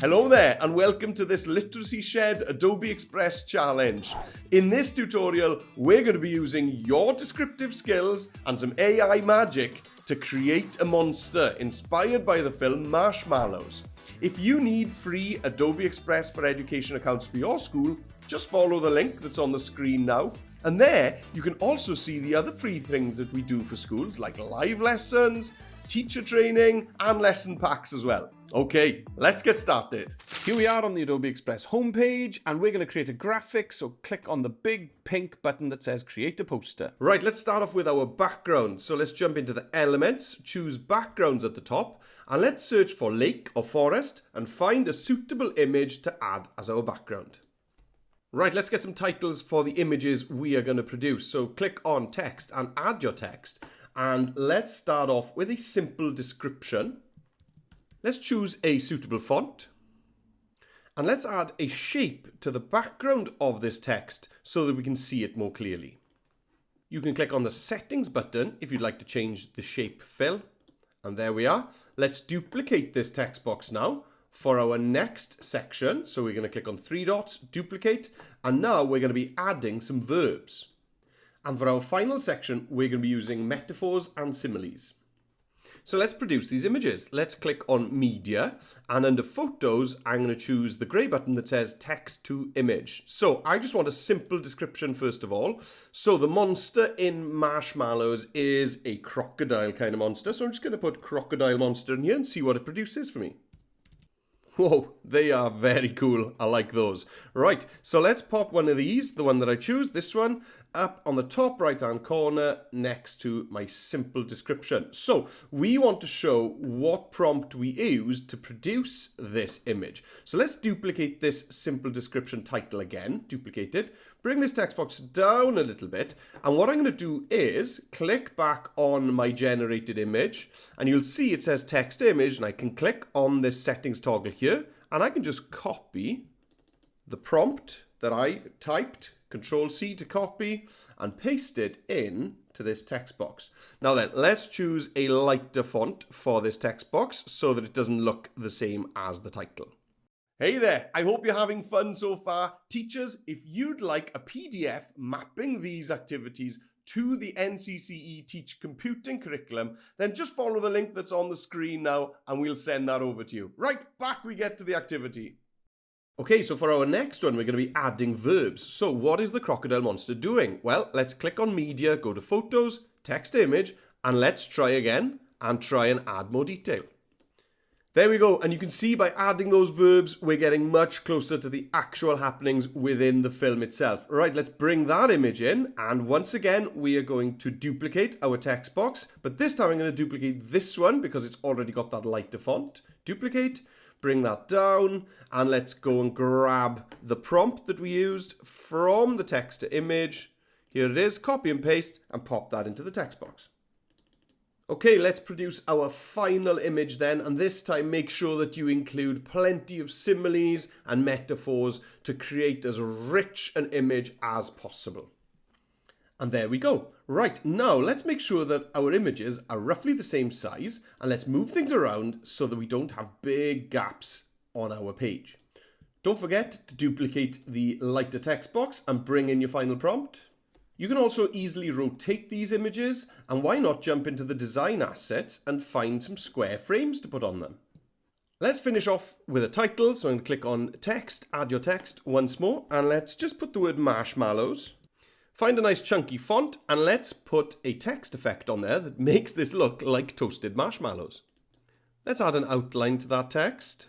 Hello there and welcome to this Literacy Shed Adobe Express challenge. In this tutorial, we're going to be using your descriptive skills and some AI magic to create a monster inspired by the film Marshmallows. If you need free Adobe Express for Education accounts for your school, just follow the link that's on the screen now. And there, you can also see the other free things that we do for schools, like live lessons, teacher training, and lesson packs as well. Okay, let's get started. Here we are on the Adobe Express homepage, and we're going to create a graphic, so click on the big pink button that says Create a Poster. Right, let's start off with our background. So let's jump into the elements, choose backgrounds at the top, and let's search for lake or forest and find a suitable image to add as our background. Right, let's get some titles for the images we are going to produce. So click on text and add your text, and let's start off with a simple description. Let's choose a suitable font, and let's add a shape to the background of this text so that we can see it more clearly. You can click on the settings button if you'd like to change the shape fill, and there we are. Let's duplicate this text box now for our next section. So we're going to click on three dots, duplicate, and now we're going to be adding some verbs. And for our final section, we're going to be using metaphors and similes. So let's produce these images. Let's click on Media, and under Photos, I'm going to choose the grey button that says Text to Image. So I just want a simple description first of all. So the monster in Marshmallows is a crocodile kind of monster. So I'm just going to put crocodile monster in here and see what it produces for me. Whoa, they are very cool. I like those. Right, so let's pop one of these, the one that I choose, this one, up on the top right-hand corner next to my simple description. So we want to show what prompt we used to produce this image. So let's duplicate this simple description title again, duplicate it, bring this text box down a little bit, and what I'm going to do is click back on my generated image, and you'll see it says text image, and I can click on this settings toggle here, and I can just copy the prompt that I typed, Control C to copy, and paste it in to this text box. Now then, let's choose a lighter font for this text box so that it doesn't look the same as the title. Hey there, I hope you're having fun so far. Teachers, if you'd like a PDF mapping these activities to the NCCE Teach Computing curriculum, then just follow the link that's on the screen now and we'll send that over to you. Right, back we get to the activity. Okay, so for our next one, we're going to be adding verbs. So what is the crocodile monster doing? Well, let's click on Media, go to Photos, Text to Image, and let's try again and try and add more detail. There we go, and you can see by adding those verbs, we're getting much closer to the actual happenings within the film itself. Right, let's bring that image in, and once again, we are going to duplicate our text box, but this time I'm going to duplicate this one because it's already got that lighter font. Duplicate. Bring that down, and let's go and grab the prompt that we used from the text to image. Here it is, copy and paste, and pop that into the text box. Okay, let's produce our final image then, and this time make sure that you include plenty of similes and metaphors to create as rich an image as possible. And there we go. Right, now let's make sure that our images are roughly the same size, and let's move things around so that we don't have big gaps on our page. Don't forget to duplicate the lighter text box and bring in your final prompt. You can also easily rotate these images, and why not jump into the design assets and find some square frames to put on them. Let's finish off with a title, so I'm going to click on text, add your text once more, and let's just put the word marshmallows. Find a nice chunky font, and let's put a text effect on there that makes this look like toasted marshmallows. Let's add an outline to that text.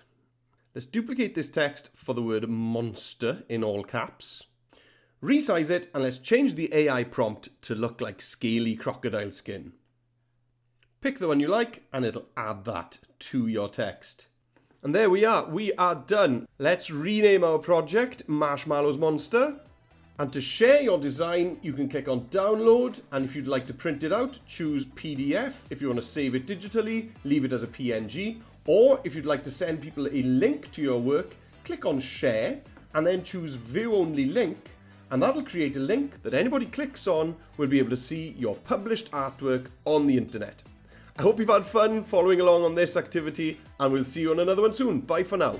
Let's duplicate this text for the word monster in all caps. Resize it, and let's change the AI prompt to look like scaly crocodile skin. Pick the one you like, and it'll add that to your text. And there we are done. Let's rename our project Marshmallows Monster. And to share your design, you can click on download, and if you'd like to print it out, choose PDF. If you want to save it digitally, leave it as a PNG. Or if you'd like to send people a link to your work, click on share and then choose view only link, and that'll create a link that anybody clicks on will be able to see your published artwork on the internet. I hope you've had fun following along on this activity, and we'll see you on another one soon. Bye for now.